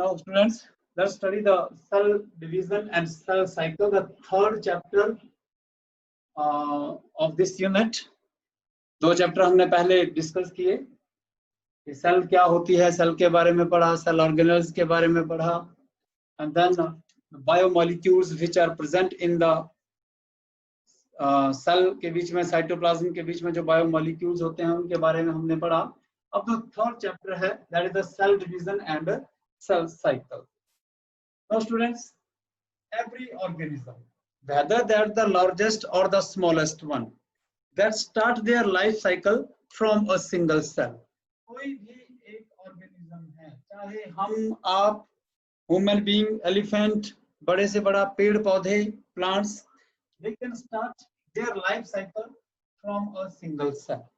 Now, students, let's study the cell division and cell cycle, the third chapter of this unit. दो chapter हमने पहले discuss किए कि cell क्या होती है, सेल के बारे में पढ़ा, सेल ऑर्गेनेल्स के बारे में पढ़ा, and then biomolecules which are present in the cell के बीच में, साइटोप्लाज्म के बीच में जो बायोमोलिक्यूल्स होते हैं उनके बारे में हमने पढ़ा. अब जो थर्ड चैप्टर है, that is the cell division and cell cycle. Now students, every organism, whether they are the largest or the smallest one, that start their life cycle from a single cell. कोई भी एक organism है, चाहे हम आप, human being, elephant, बड़े से बड़ा पेड़ पौधे, plants, they can start their life cycle from a single cell,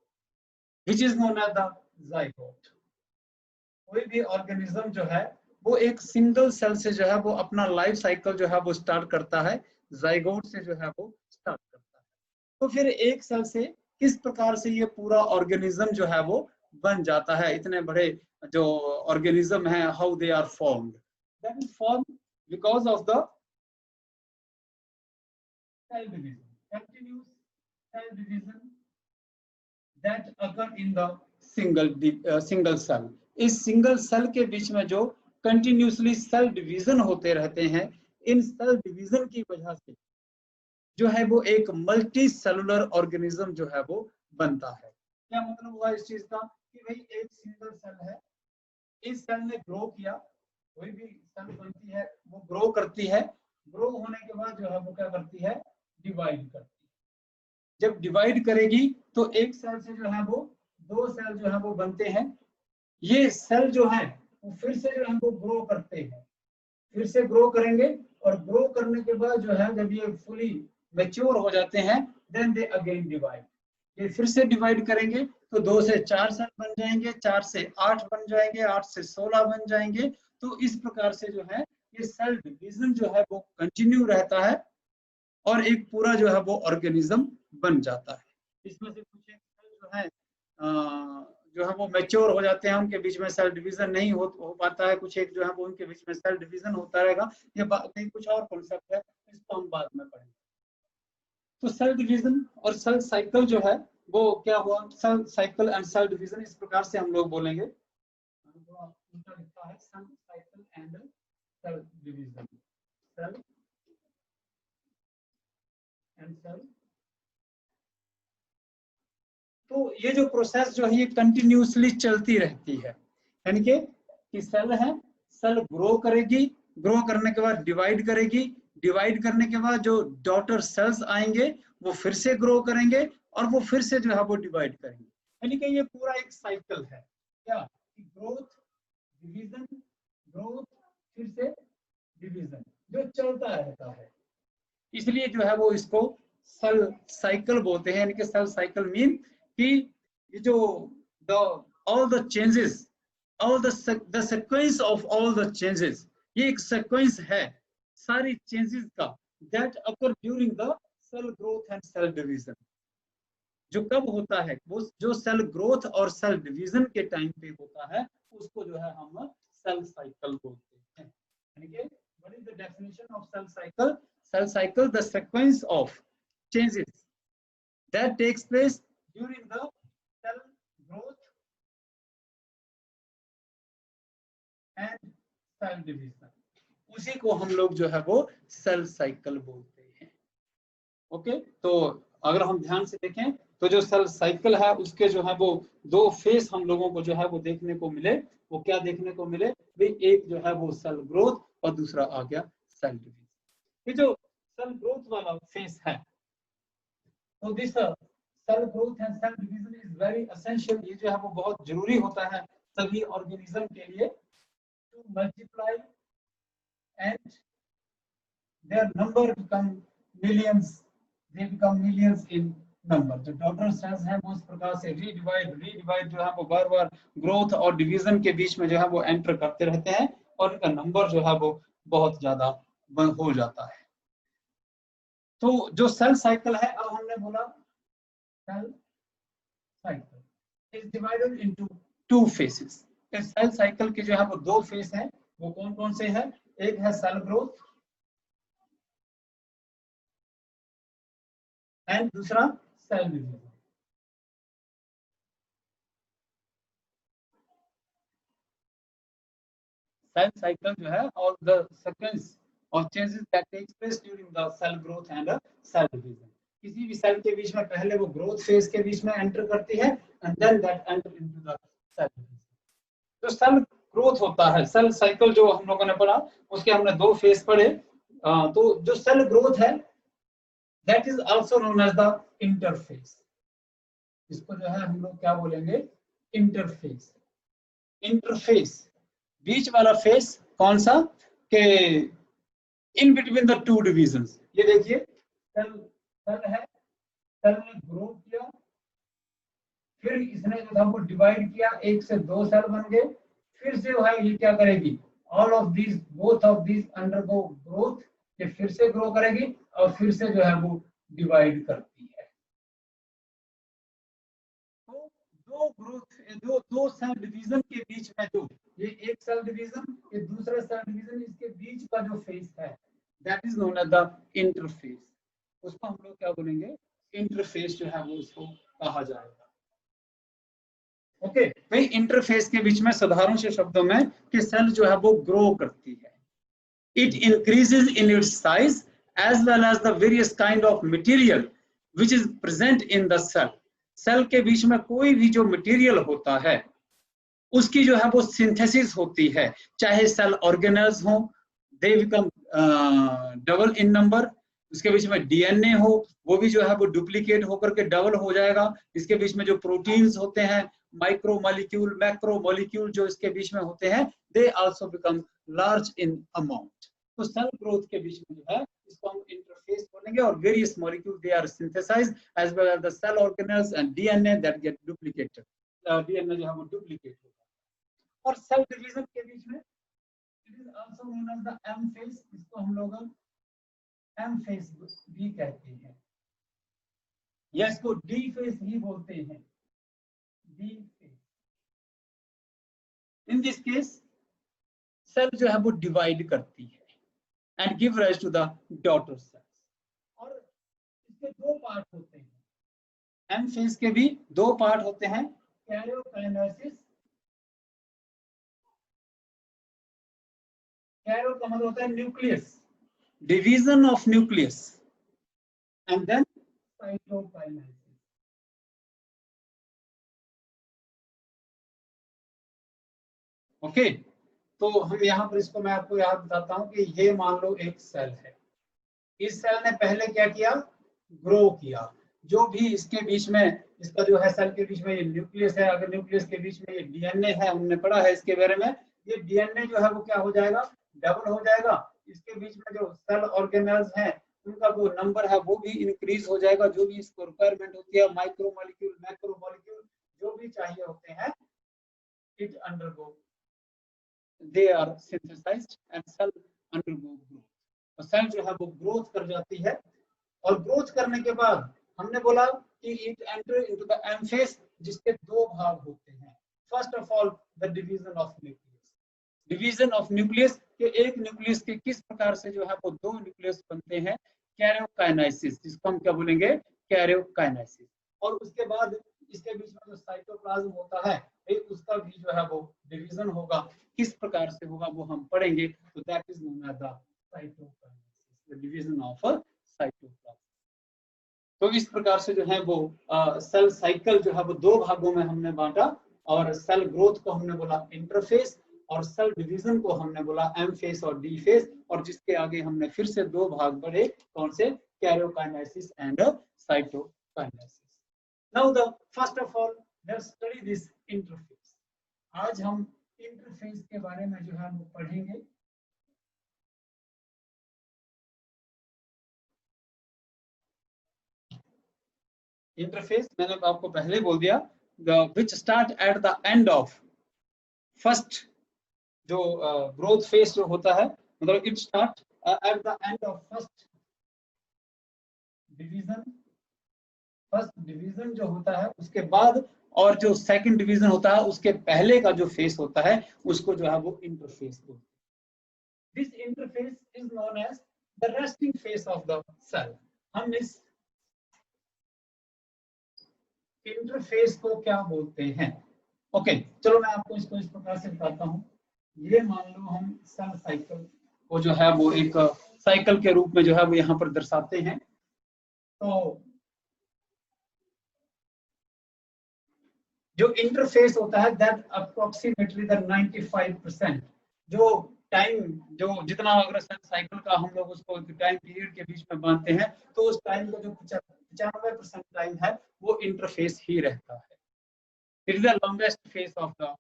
which is known as the zygote. कोई भी ऑर्गेनिज्म जो है वो एक सिंगल सेल से जो है वो अपना लाइफ साइकिल जो है वो स्टार्ट करता है, जाइगोट से जो है वो स्टार्ट करता है. तो फिर एक सेल से किस प्रकार से ये पूरा ऑर्गेनिज्म जो है वो बन जाता है, इतने बड़े जो ऑर्गेनिज्म है, how they are formed. That is formed because of the cell division, continuous cell division that occur in the single cell. इस सिंगल सेल के बीच में जो कंटिन्यूसली सेल डिवीजन होते रहते हैं, इन सेल डिवीजन की वजह से जो है वो एक मल्टी सेलुलर ऑर्गेनिज्म जो है वो बनता है. क्या मतलब हुआ इस चीज का कि भाई एक सिंगल सेल है, इस सेल ने ग्रो किया, कोई भी सेल बनती है वो ग्रो करती है, ग्रो होने के बाद जो है वो क्या करती है, डिवाइड करती है. जब डिवाइड करेगी तो एक सेल से जो है वो दो सेल जो है वो बनते हैं. ये सेल जो है वो फिर से जो है वो ग्रो करते हैं, फिर से ग्रो करेंगे, और ग्रो करने के बाद जो है जब ये फुली मैच्योर हो जाते हैं, देन दे अगेन डिवाइड. ये फिर से डिवाइड करेंगे तो 2 से 4 सेल बन जाएंगे, 4 से 8 बन जाएंगे, 8 से 16 बन जाएंगे. तो इस प्रकार से जो है ये सेल डिवीजन जो है वो कंटिन्यू रहता है और एक पूरा जो है वो ऑर्गेनिज्म बन जाता है. इसमें से कुछ एक सेल जो है जो है वो मैच्योर हो जाते हैं, उनके बीच में सेल डिवीजन नहीं हो पाता है, कुछ एक जो है वो उनके बीच में सेल डिवीजन होता रहेगा. ये बात नहीं, कुछ और कॉन्सेप्ट है, इसको हम बाद में पढ़ेंगे. तो सेल डिवीजन और सेल साइकिल जो है वो क्या हुआ, cell cycle and cell division, इस प्रकार से हम लोग बोलेंगे. लिखा है cell cycle and cell division, cell and cell. तो ये जो प्रोसेस जो है ये कंटिन्यूसली चलती रहती है, यानी कि सेल है, सेल ग्रो करेगी, ग्रो करने के बाद डिवाइड करेगी, डिवाइड करने के बाद जो डॉटर सेल्स आएंगे वो फिर से ग्रो करेंगे और वो फिर से जो है वो डिवाइड करेंगे. यानी कि ये पूरा एक साइकिल है, क्या, ग्रोथ, डिवीजन, ग्रोथ, फिर से डिवीजन, जो चलता रहता है. इसलिए जो है वो इसको सेल साइकिल बोलते हैं. यानी कि सेल साइकिल मीन कि ये जो all the changes, all the sequence of all the changes, ये एक sequence है सारी changes का, that occur during the cell growth and cell division. जो कब होता है, वो जो सेल ग्रोथ और सेल डिवीजन के टाइम पे होता है, उसको जो है हम सेल साइकिल बोलते हैं. यानी कि what is the definition of cell cycle? Cell cycle, the sequence of changes that takes place during the cell growth and cell division. उसी को हम लोग जो है वो सेल साइकिल बोलते हैं. ओके, तो अगर हम ध्यान से देखें तो जो सेल साइकिल है उसके जो है वो दो फेस हम लोगों को जो है वो देखने को मिले. वो क्या देखने को मिले भाई, एक जो है वो सेल ग्रोथ और दूसरा आ गया सेल डिवीजन. ये जो सेल ग्रोथ वाला फेस है, तो this cell growth and cell division is very essential. ये जो है वो बहुत जरूरी होता है सभी ऑर्गेनिज्म के लिए, to multiply and their number become millions, they become millions in number. जो डॉटर सेल्स हैं वो इस प्रकार से रीडिवाइड जो है वो बार बार ग्रोथ और डिवीजन के बीच में जो है वो एंटर करते रहते हैं और इनका नंबर जो है वो बहुत ज्यादा हो जाता है. तो जो सेल साइकिल है, अब हमने बोला cell cycle is divided into two phases. इस सेल साइकिल के जो है वो दो फेस हैं. वो कौन कौन से है? एक है सेल ग्रोथ एंड दूसरा सेल डिवीजन। सेल साइकिल जो है और the sequence of changes that takes place during the cell growth and cell division. किसी भी सेल के बीच में पहले वो ग्रोथ फेज के बीच में एंटर करती है and then that enter into the cell division. जो सेल ग्रोथ होता है, सेल साइकिल जो हम लोगों ने पढ़ा, उसके हमने दो फेज पढ़े। तो जो सेल ग्रोथ है that is also known as the interphase. इसको जो है हम लोग क्या बोलेंगे? इंटरफेस। इंटरफेस बीच वाला फेस कौन सा? के in between the two divisions. ये देखिए सेल सेल है, सेल ने ग्रो किया, फिर इसने जो था वो डिवाइड किया, एक से दो सेल बन गए, फिर से जो है ये क्या करेगी? All of these both of these undergo growth, ये फिर से ग्रो करेगी और फिर से जो है वो डिवाइड करती है। तो दो ग्रोथ दो सेल डिवीजन के बीच में जो ये एक सेल डिवीजन, ये दूसरा सेल डिवीजन, इसके बीच का जो फेस है that is known as the interphase. उसको हम लोग क्या बोलेंगे? इंटरफेस जो है वो उसको कहा जाएगा। ओके भाई, इंटरफेस के बीच में साधारण से शब्दों में कि सेल जो है वो ग्रो करती है। It increases in its size as well as the various kind of material which is present in the cell. Cell के बीच में कोई भी जो मटेरियल होता है उसकी जो है वो सिंथेसिस होती है, चाहे सेल ऑर्गेनेल्स हो, they become double in number. उसके बीच में डीएनए हो, वो भी जो है वो डुप्लीकेट होकर के डबल हो जाएगा। इसके बीच में जो प्रोटीन्स होते हैं, माइक्रो मॉलिक्यूल, मैक्रो मॉलिक्यूल जो इसके बीच में होते हैं, दे also become large in amount. तो सेल ग्रोथ के बीच में जो है इसको हम इंटरफेस बोलेंगे, और various molecule they are synthesized as well as the cell organelles and DNA that get duplicated. DNA जो है वो डुप्लीकेट होगा। और सेल डिवीजन के बीच में it is also known as the M phase. इसको हम लोग एम फेज भी कहते हैं, या इसको डी फेज भी बोलते हैं, D phase. In this case cell जो है वो डिवाइड करती है and give rise to the daughter cells. और इसके दो पार्ट होते हैं, एम फेज के भी दो पार्ट होते हैं, कैरियोकाइनेसिस। कैरियो का मतलब होता है nucleus, division of nucleus, and then cytokinesis. Okay, तो हम यहाँ पर इसको मैं आपको याद बताता हूँ कि ये मान लो एक सेल है। इस सेल ने पहले क्या किया? ग्रो किया। जो भी इसके बीच में, इसका जो है सेल के बीच में ये न्यूक्लियस है, अगर न्यूक्लियस के बीच में ये डीएनए है, हमने पढ़ा है इसके बारे में, ये डीएनए जो है वो क्या हो जाएगा? डबल हो जाएगा। इसके बीच में जो सेल ऑर्गेनेल्स हैं उनका जो नंबर है वो भी इंक्रीज हो जाएगा। जो भी इसको रिक्वायरमेंट होती है, माइक्रो मॉलिक्यूल, मैक्रो मॉलिक्यूल जो भी चाहिए होते हैं, it undergo, they are synthesized and cell undergo growth। तो सेल जो है वो ग्रोथ कर जाती है, और ग्रोथ करने के बाद हमने बोला कि it enter into the M phase, जिसके दो भाग होते हैं। First of all the division of nucleus. Division of nucleus के एक न्यूक्लियस के किस प्रकार से जो है वो दो न्यूक्लियस बनते हैं? कैरियोकाइनेसिस, जिसको हम क्या बोलेंगे? कैरियोकाइनेसिस। और उसके बाद इसके बीच में जो साइटोप्लाज्म होता है, उसका भी जो है वो डिवीजन होगा। किस प्रकार से होगा वो हम पढ़ेंगे। तो that is known as the cytokinesis, the division of cytoplasm. तो इस प्रकार से जो है वो सेल साइकिल जो है वो दो भागों में हमने बांटा, और सेल ग्रोथ को हमने बोला इंटरफेस, और सेल डिवीजन को हमने बोला एम फेज और डी फेज। और जिसके आगे हमने फिर से दो भाग बढ़े, कौन से? Karyokinesis and cytokinesis. Now the first of all let's study this interface। आज हम इंटरफेस के बारे में जो है वो पढ़ेंगे। इंटरफेस मैंने आपको पहले बोल दिया, which start at the end of first, जो ग्रोथ फेज जो होता है, मतलब it start at the end of first division. First division जो होता है उसके बाद, और जो सेकंड डिवीजन होता है उसके पहले का जो फेस होता है, उसको जो है वो इंटरफेस बोलते हैं। This interface is known as the resting phase of the cell. हम इस इंटरफेस को क्या बोलते हैं? ओके, चलो मैं आपको इसको इस प्रकार से बताता हूँ। ये मान लो हम सेल साइकिल को जो है वो एक साइकिल के रूप में जो है वो यहाँ पर दर्शाते हैं। तो जो इंटरफेस होता है दैट अप्रोक्सीमेटली द 95%, जो टाइम जो जितना अगर साइकिल का हम लोग उसको टाइम पीरियड के बीच में बांधते हैं तो उस टाइम का जो 95% टाइम है वो इंटरफेस ही रहता है। It is the longest phase of the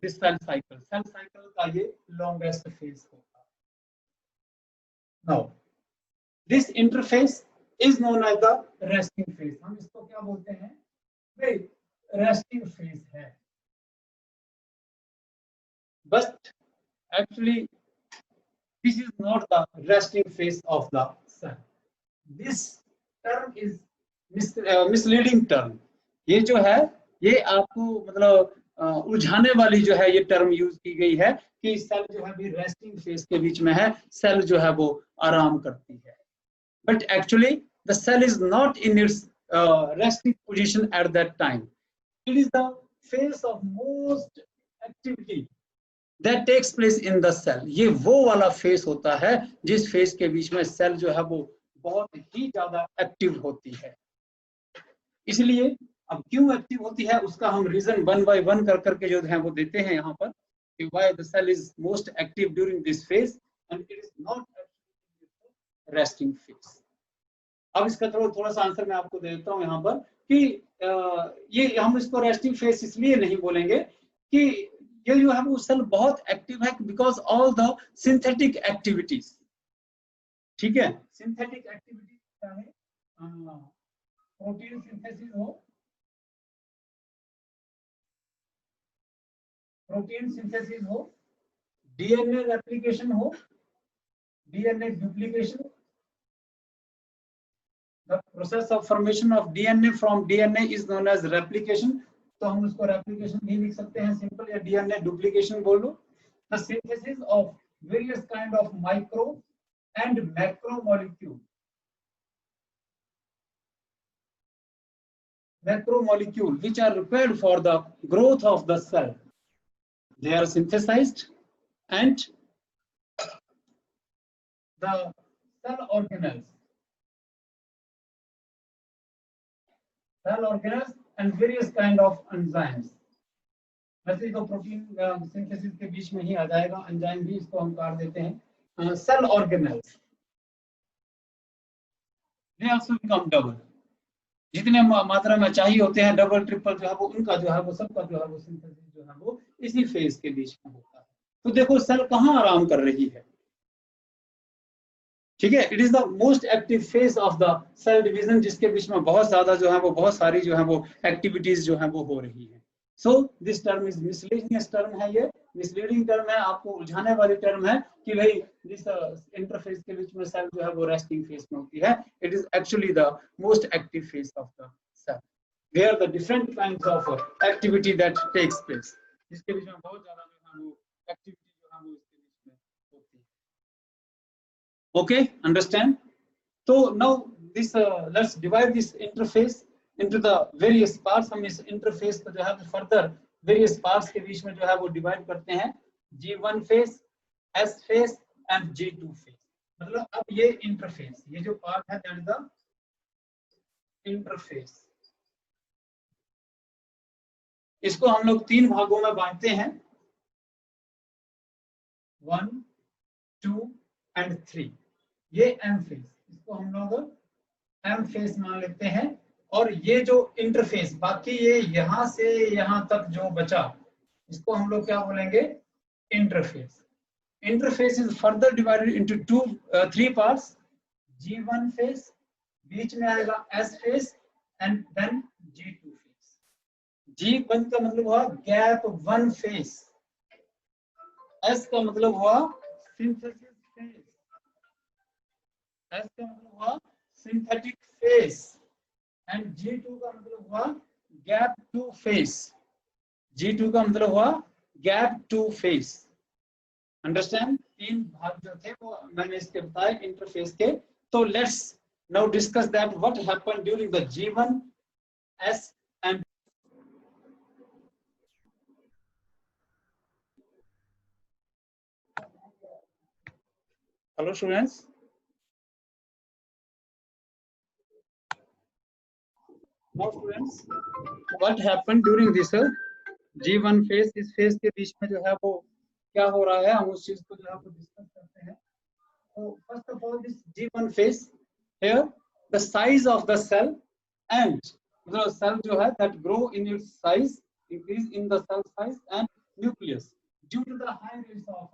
this cell cycle. Cell cycle का ये लॉन्गेस्ट फेज होता है। Now this interphase is known as the resting phase. हम इसको क्या बोलते हैं? भाई रेस्टिंग फेज है। But actually this is not the resting phase of the cell. This term is misleading term. ये जो है ये आपको मतलब उलझाने वाली जो है ये टर्म यूज की गई है कि सेल जो है भी रेस्टिंग फेज के बीच में है, सेल जो है वो आराम करती है। But actually the cell is not in its resting position at that time. It is the phase of most activity that takes place in the cell. ये वो वाला फेस होता है जिस फेस के बीच में सेल जो है वो बहुत ही ज्यादा एक्टिव होती है। इसलिए अब क्यों एक्टिव होती है उसका हम रीजन वन बाय वन कर करके जो है वो देते हैं यहाँ पर कि why the cell is most active during this phase and it is not resting phase. अब इसका थोड़ा सा आंसर मैं आपको दे देता हूँ यहाँ पर कि ये हम इसको रेस्टिंग फेज इसलिए नहीं बोलेंगे कि ये जो है वो सेल बहुत एक्टिव है because all the synthetic activities. ठीक है, सिंथेटिक एक्टिविटीज क्या है? प्रोटीन सिंथेसिस हो, डीएनए रेप्लिकेशन हो, DNA duplication, the process of formation of DNA from DNA is known as replication. तो हम उसको रेप्लिकेशन भी लिख सकते हैं सिंपल, या डीएनए डुप्लीकेशन बोलो। The synthesis of various kind of micro and macro molecule which are required for the growth of the cell. They are synthesized and the cell organelles and various kind of enzymes. वैसे तो protein synthesis के बीच में ही आ जाएगा, enzyme भी इसको हम काट देते हैं। Cell organelles they also become double, जितने मात्रा में चाहिए होते हैं डबल ट्रिपल जो है वो उनका जो है वो सबका जो है वो सिंथेसिस जो है वो इसी फेज के बीच में होता है। तो देखो सेल कहाँ आराम कर रही है? ठीक है, it is the most active phase of the cell division जिसके बीच में बहुत ज्यादा जो है वो बहुत सारी जो है वो एक्टिविटीज जो है वो हो रही है। So this term is misleading term है, ये मिसलीडिंग टर्म है, आपको उलझाने वाली टर्म है कि भाई दिस इंटरफेस के बीच में सेल जो है वो रेस्टिंग फेज में होती है। It is actually the most active phase of the cell where the different kinds of activity that takes place, जिसके बीच में बहुत ज्यादा जो है वो एक्टिविटी जो है वो इसके बीच में होती है। Okay, understand? So now this let's divide this interface into the various parts. हम इस इंटरफेस को जो है फर्दर वेरियस पार्ट्स के बीच में जो है वो डिवाइड करते हैं, G1 phase, S phase and G2 phase. मतलब अब ये इंटरफेस, ये जो पार्ट है दैट इज द इंटरफेस। इसको हम लोग तीन भागों में बांटते हैं, 1, 2 एंड 3। ये एम फेज, इसको हम लोग एम फेज मान लेते हैं। और ये जो इंटरफेस बाकी ये यहां से यहां तक जो बचा इसको हम लोग क्या बोलेंगे? Interface. Interface is further divided into 3 parts, G1 phase, बीच में आएगा S phase and then G2 phase. G1 का मतलब हुआ गैप 1 फेज, S का मतलब हुआ सिंथेसिस फेज, S का मतलब हुआ सिंथेटिक फेज एंड G2 का मतलब हुआ गैप 2 फेज। G2 का मतलब हुआ गैप 2 फेज। अंडरस्टैंड? 3 भाग जो थे वो मैंने इसके बताए इंटरफेस के। तो let's now discuss that what happened during the G1, S and hello students. Now students, what happened during this G1 phase? इस फेज के बीच में जो है वो क्या हो रहा है, हम उस चीज को जो है वो डिस्कस करते हैं। तो first of all this G1 phase, here the size of the cell and the cell जो है that grow in its size, increase in the cell size and nucleus due to the high rates of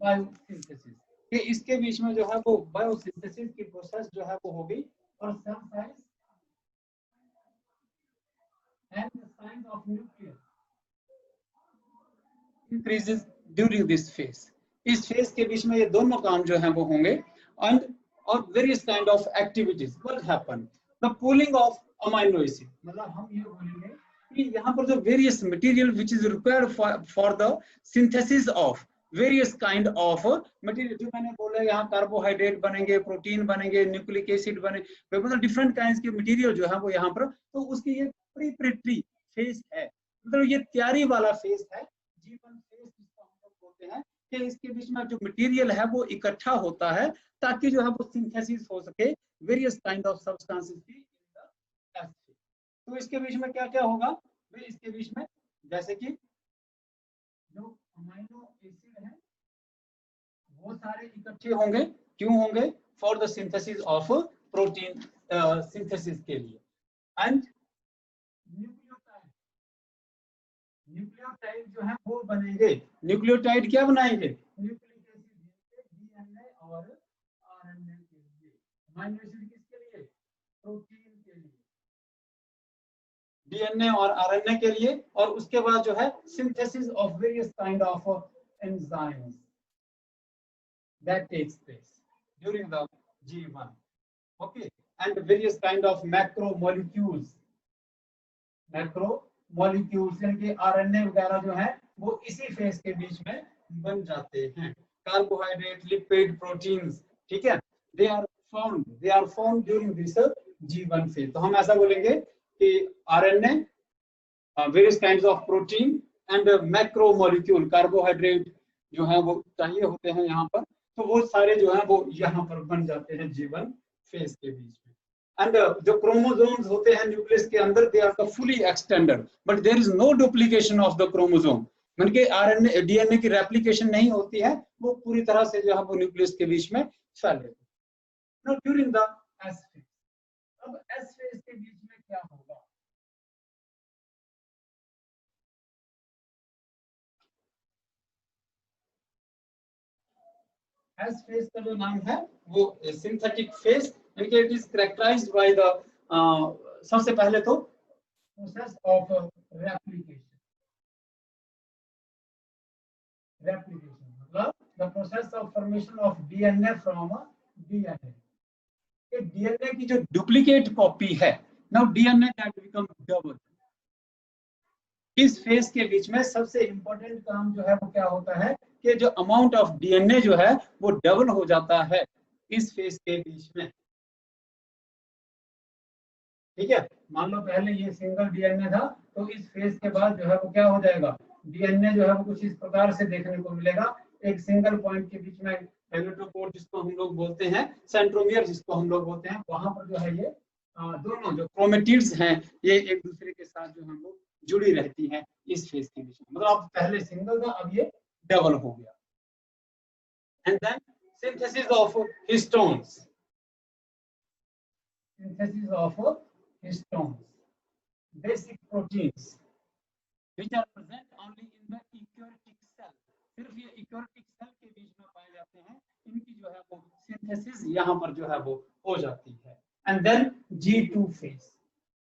biosynthesis। कि इसके बीच में जो है वो biosynthesis की प्रोसेस जो है वो होगी और cell size and the size of nucleus increases during this phase। इस फेज के बीच में ये दोनों काम जो है वो होंगे and or various kind of activities what happen, the pooling of amino acid, मतलब हम ये बोलेंगे कि यहाँ पर जो various material which is required for the synthesis of various kind of material, जो मैंने बोला यहाँ कार्बोहाइड्रेट बनेंगे, प्रोटीन बनेंगे, न्यूक्लिक एसिड बने, मतलब डिफरेंट काइंड्स के मटेरियल जो है वो यहाँ पर, तो उसकी ये प्रिपरेटरी फेज है, मतलब ये तैयारी वाला फेज है G1 फेज जिसको हम लोग बोलते हैं कि इसके बीच में जो मटेरियल है वो इकट्ठा होता है ताकि जो है वो सिंथेसिस हो सके वेरियस काइंड ऑफ सब्सटेंसेस की इन द एसिड। तो इसके बीच में क्या क्या होगा भाई, इसके बीच में जैसे कि जो अमीनो एसिड है वो सारे इकट्ठे होंगे, क्यों होंगे? For the synthesis of protein synthesis के लिए। एंड न्यूक्लियोटाइड जो है वो बनेंगे। न्यूक्लियोटाइड क्या बनाएंगे? न्यूक्लिक एसिड, डीएनए और आरएनए के लिए। अमीनो एसिड किसके लिए? प्रोटीन के लिए, डीएनए और आरएनए के लिए। और उसके बाद जो है synthesis of various kind of enzymes that takes place during the G1, okay, and various kind of macromolecules यानी कि आरएनए वगैरह जो है वो इसी फेज के बीच में बन जाते हैं। कार्बोहाइड्रेट, लिपिड, प्रोटीन्स, ठीक है, they are formed during this G1 phase। तो हम ऐसा बोलेंगे कि RNA, various kinds of protein and macromolecule, carbohydrate जो है वो चाहिए होते हैं यहाँ पर, तो वो सारे जो है वो यहाँ पर बन जाते हैं G1 फेज के बीच में। एंड जो क्रोमोसोम्स होते हैं न्यूक्लियस के अंदर, they are fully extended but there is no duplication of the chromosome, मतलब कि आरएनए डीएनए की रेप्लिकेशन नहीं होती है, वो पूरी तरह से जो है वो न्यूक्लियस के बीच में फैले। Now during the S phase, अब एस फेज के बीच में क्या होगा? एस फेज का जो नाम है वो सिंथेटिक फेज, यानी it is characterized by the सबसे पहले तो प्रोसेस ऑफ रेप्लिकेशन मतलब the process of formation of DNA from DNA. ये डीएनए की जो डुप्लीकेट कॉपी है, now DNA that become double. इस फेज के बीच में सबसे इंपॉर्टेंट काम जो है वो क्या होता है कि जो अमाउंट ऑफ डीएनए जो है वो डबल हो जाता है इस फेज के बीच में, ठीक है। मान लो पहले ये सिंगल डीएनए था, तो इस फेज के बाद जो है वो क्या हो जाएगा, डीएनए जो है वो कुछ इस प्रकार से देखने को मिलेगा। एक सिंगल पॉइंट के बीच में मैग्नेटोपोर जिसको हम लोग बोलते हैं, सेंट्रोमियर जिसको हम लोग बोलते हैं, वहां पर जो है ये दोनों जो क्रोमेटिड्स हैं ये एक दूसरे के साथ जो हम लोग जुड़ी रहती हैं इस फेज के बीच में। मतलब अब पहले सिंगल था, अब ये डबल हो गया। And then synthesis of histones, synthesis of histones, basic proteins which are present only in the eukaryotic cell। सिर्फ ये eukaryotic cell के बीच में पाए जाते हैं, इनकी जो है वो सिंथेसिस यहाँ पर जो है वो हो जाती है। एंड देन G2 फेज,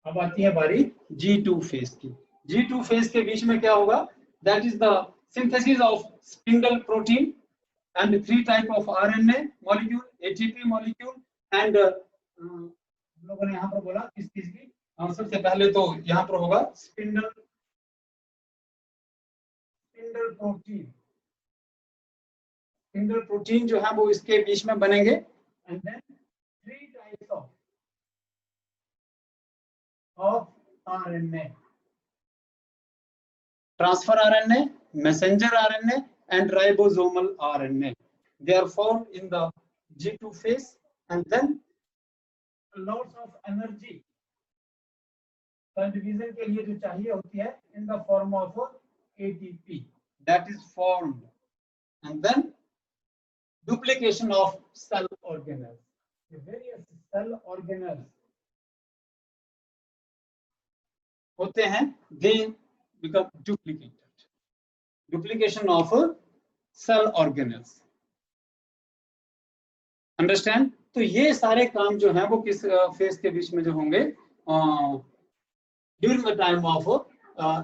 अब आती है बारी G2 फेज की। G2 फेज के बीच में क्या होगा? That is the synthesis of spindle protein and 3 type of RNA molecule, ATP molecule and लोगों ने यहाँ पर बोला किस चीज की? सबसे पहले तो यहाँ पर होगा स्पिंडल प्रोटीन, सिंगल प्रोटीन जो है वो इसके बीच में बनेंगे, and then 3 types of RNA, transfer RNA, messenger RNA and ribosomal RNA. They are found in the G2 phase, and then lots of energy cell division के लिए जो चाहिए होती है in the form of ATP that is formed, and then duplication of cell organelles. The various cell organelles होते हैं, they become duplicated. Duplication of cell organelles. Understand? तो ये सारे काम जो हैं वो किस फेज के बीच में जो होंगे, during the time of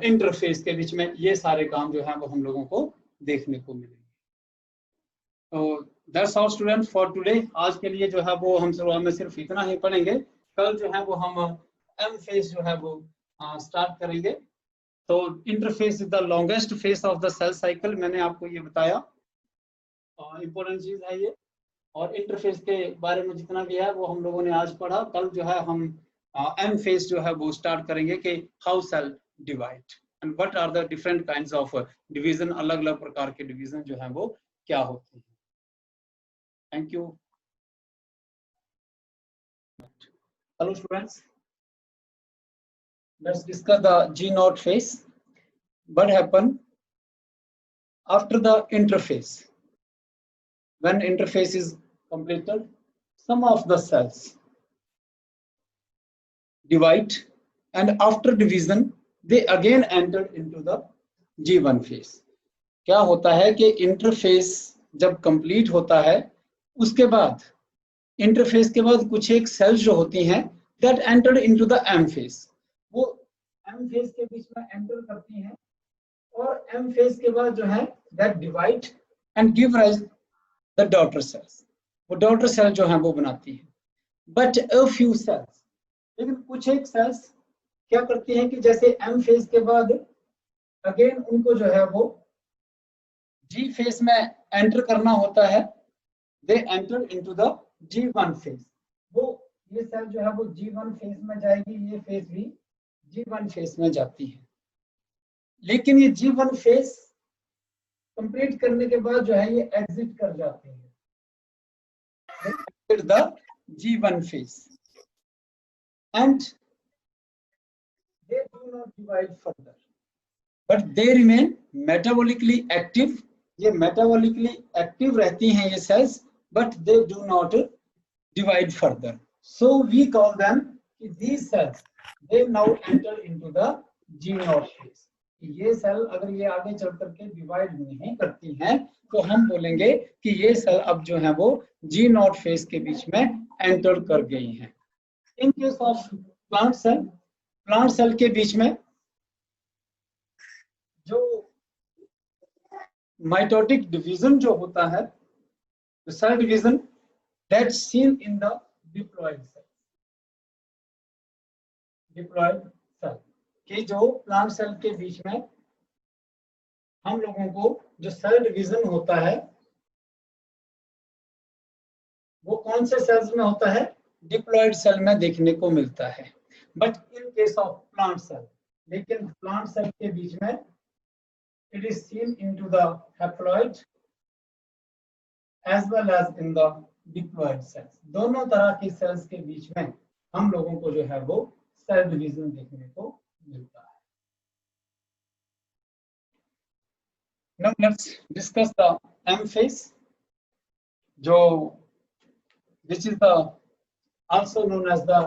interface के बीच में ये सारे काम जो हैं वो हम लोगों को देखने को मिलेंगे. तो that's all student for today. आज के लिए जो है वो हम शुरुआत में सिर्फ इतना ही पढ़ेंगे. कल जो है वो हम एम फेज जो है वो स्टार्ट करेंगे. तो interphase is the longest phase of the cell cycle. मैंने आपको ये बताया, इंपॉर्टेंट चीज है ये. और इंटरफेस के बारे में जितना भी है वो हम लोगों ने आज पढ़ा. कल जो है हम एम फेज जो है वो स्टार्ट करेंगे कि how cell divide and what are the different kinds of division. अलग अलग प्रकार के डिवीजन जो है वो क्या होते हैं. Thank you. Hello students, let's discuss the G0 phase. What happened after the interface? When interface is completed, some of the cells divide, and after division they again enter into the G1 phase. क्या होता है कि interface जब complete होता है उसके बाद interface के बाद कुछ एक सेल्स जो होती हैं that entered into the M phase, वो M फेज के बीच में एंटर करती हैं और M फेज के बाद जो है that divide and give rise the daughter cells. वो daughter cell जो है वो बनाती है. But a few cells, लेकिन कुछ एक सेल्स क्या करती हैं कि जैसे M फेज के बाद अगेन उनको जो है वो G फेज में एंटर करना होता है. They enter into the G1 phase. वो ये सेल जो है वो G1 फेज में जाएगी, ये फेज भी G1 फेज में जाती है. लेकिन ये G1 फेज कंप्लीट करने के बाद जो है ये एग्जिट कर जाते हैं. the G1 phase and they do not divide further, but they remain metabolically active. ये metabolically active रहती हैं ये cells, but they do not divide further. So we call them these cells, they now enter into the G0 phase. ये cell अगर ये आगे चल करके डिवाइड नहीं करती हैं तो हम बोलेंगे कि ये सेल अब जो है वो G0 फेज के बीच में एंटर कर गई हैं. In case of plant cell के बीच में जो माइटोटिक डिवीजन जो होता है, cell division that's seen in the diploid cell. Diploid cell कि जो प्लांट सेल के बीच में हम लोगों को जो सेल डिवीजन होता है वो कौन से सेल्स में होता है, डिप्लॉयड सेल में देखने को मिलता है. But in case of plant cell, लेकिन प्लांट सेल के बीच में it is seen into the haploid as well as in the diploid cells. दोनों तरह की सेल्स के बीच में हम लोगों को जो है वो सेल डिवीजन देखने को मिलता है. Now let's discuss the M phase, जो which is the also known as the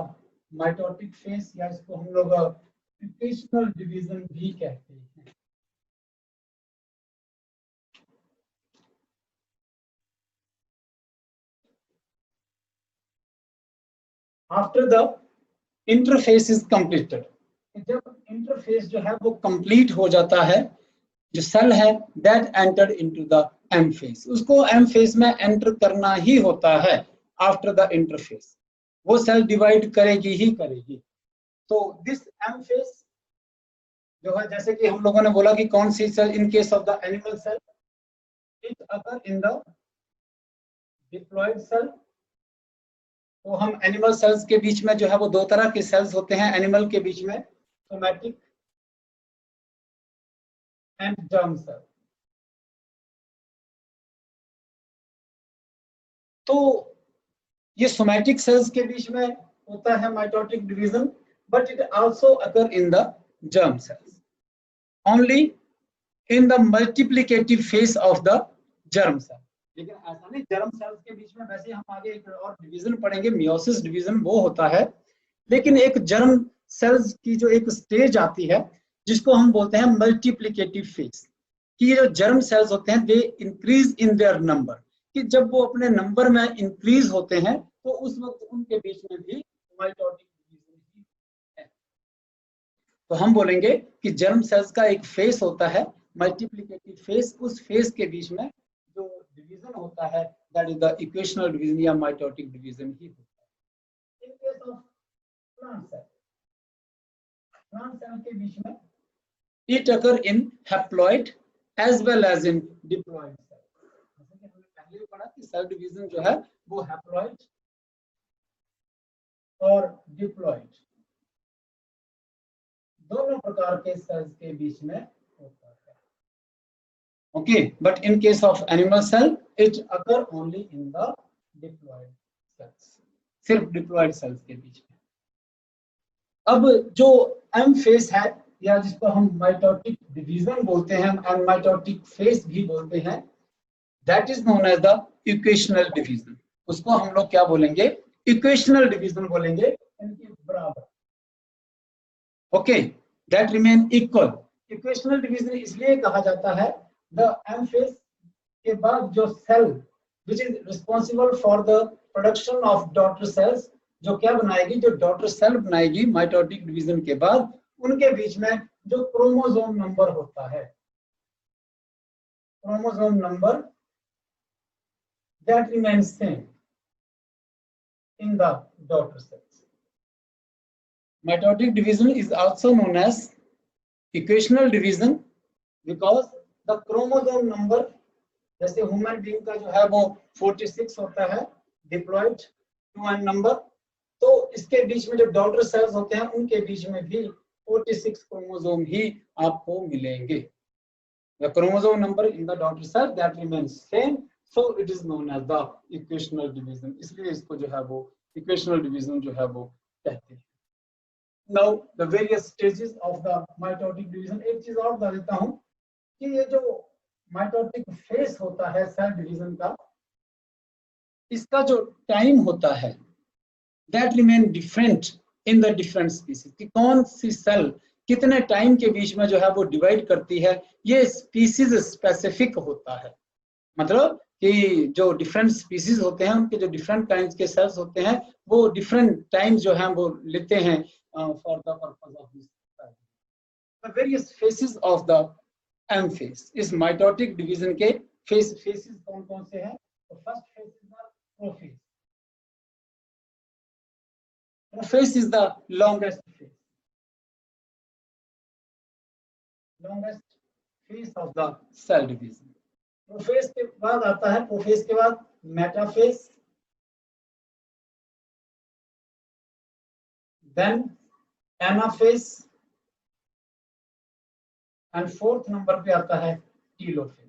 mitotic phase, या इसको हम लोग rotational division भी कहते हैं. After the interface is completed, जब इंटरफेस जो है वो कंप्लीट हो जाता है, जो सेल है that enter into the M phase, उसको एम फेज में एंटर करना ही होता है. आफ्टर द इंटरफेस वो सेल डिवाइड करेगी ही करेगी. तो दिस एम फेज जो है, जैसे कि हम लोगों ने बोला कि कौन सी cell, in case of the animal cell it occur in the diploid cell. तो हम एनिमल सेल्स के बीच में जो है वो दो तरह के सेल्स होते हैं एनिमल के बीच में, सोमैटिक एंड जर्म सेल। तो ये सोमैटिक सेल्स के बीच में होता है mitotic division, but it also occur in the germ cells only in the multiplicative phase of the germ cell. लेकिन ऐसा नहीं, जर्म सेल्स के बीच में वैसे हम आगे एक और डिवीजन पढ़ेंगे, मियोसिस डिवीजन, वो होता है। लेकिन एक जर्म सेल्स की जो एक स्टेज आती है जिसको हम बोलते हैं मल्टीप्लिकेटिव फेज, कि ये जो जर्म सेल्स होते हैं they increase in their number, कि जब वो अपने नंबर में इंक्रीज होते हैं तो उस वक्त उनके बीच में भी माइटोटिक डिवीजन ही है। तो हम बोलेंगे कि जर्म सेल्स का एक फेज होता है मल्टीप्लिकेटिव फेज, उस फेज के बीच में जो डिवीजन होता है that is the equational division या माइटोटिक डिवीजन ही होता है। In case of plant cell, plant cell के बीच में it occur in haploid as well as in diploid cell. जैसे कि हमने पहले भी पढ़ा कि सेल डिवीजन जो है वो हैप्लॉइड और डिप्लॉइड दोनों प्रकार के सेल्स के बीच में होता है। Okay, but in case of animal cell, it occur only in the diploid cells, सिर्फ diploid cells के बीच में। अब जो M phase है या जिसको हम माइटोटिक डिवीजन बोलते हैं और माइटोटिक फेज भी बोलते हैं, that is known as the equational division। उसको हम लोग क्या बोलेंगे? इक्वेशनल डिवीजन बोलेंगे, इनके बराबर। Okay, that remain equal। Equational division इसलिए कहा जाता है the M phase के बाद जो cell which is responsible for the production of daughter cells, जो क्या बनाएगी, जो डॉटर सेल बनाएगी माइटोटिक डिवीजन के बाद, उनके बीच में जो क्रोमोसोम नंबर होता है, chromosome number that remains same in the daughter cells। Mitotic division is also known as equational division because the chromosome number, जैसे ह्यूमन बीइंग का जो है वो 46 होता है डिप्लॉयड 2n नंबर, तो इसके बीच में जो डॉटर सेल्स होते हैं उनके बीच में भी 46 क्रोमोसोम ही आपको मिलेंगे। The chromosome number in the daughter cell that remains same, so it is known as the equational division। इसलिए इसको जो है वो equational division जो है वो कहते हैं। Now the various stages of the mitotic division, एक चीज और बता देता हूँ कि ये जो माइटोटिक फेज होता है सेल डिवीजन का, इसका जो टाइम होता है that remain different in the different species, कि कौन सी सेल कितने टाइम के बीच में जो है वो डिवाइड करती है, ये स्पीसीज स्पेसिफिक होता है। मतलब कि जो डिफरेंट स्पीसीज होते हैं उनके जो डिफरेंट काइंड्स के सेल्स होते हैं वो डिफरेंट टाइम जो है वो लेते हैं for the purpose of this. The various phases of the M phase, इस माइटोटिक डिवीजन के फेसेस कौन कौन से हैं? तो first phase is the prophase. Prophase is the longest phase, longest phase of the cell division. Prophase के बाद आता है, प्रोफेज के बाद metaphase, then anaphase, and fourth number पे आता है telophase.